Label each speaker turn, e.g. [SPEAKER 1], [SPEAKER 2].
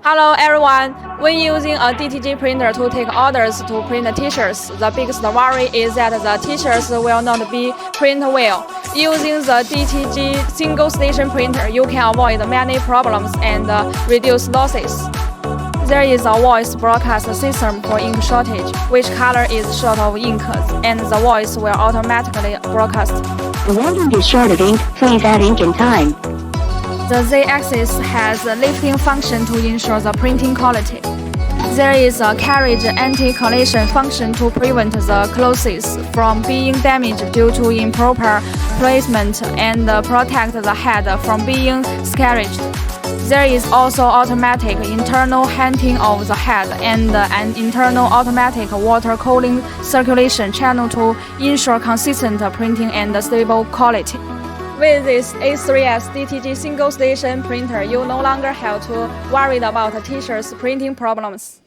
[SPEAKER 1] Hello everyone! When using a DTG printer to take orders to print t-shirts, the biggest worry is that the t-shirts will not be printed well. Using the DTG single-station printer, you can avoid many problems and reduce losses. There is a voice broadcast system for ink shortage, which color is short of ink, and the voice will automatically broadcast.
[SPEAKER 2] The warning is short of ink, please add ink in time.
[SPEAKER 1] The Z-axis has a lifting function to ensure the printing quality. There is a carriage anti-collision function to prevent the clothes from being damaged due to improper placement and protect the head from being scratched. There is also automatic internal heating of the head and an internal automatic water cooling circulation channel to ensure consistent printing and stable quality. With this A3 DTG single-station printer, you no longer have to worry about t-shirts printing problems.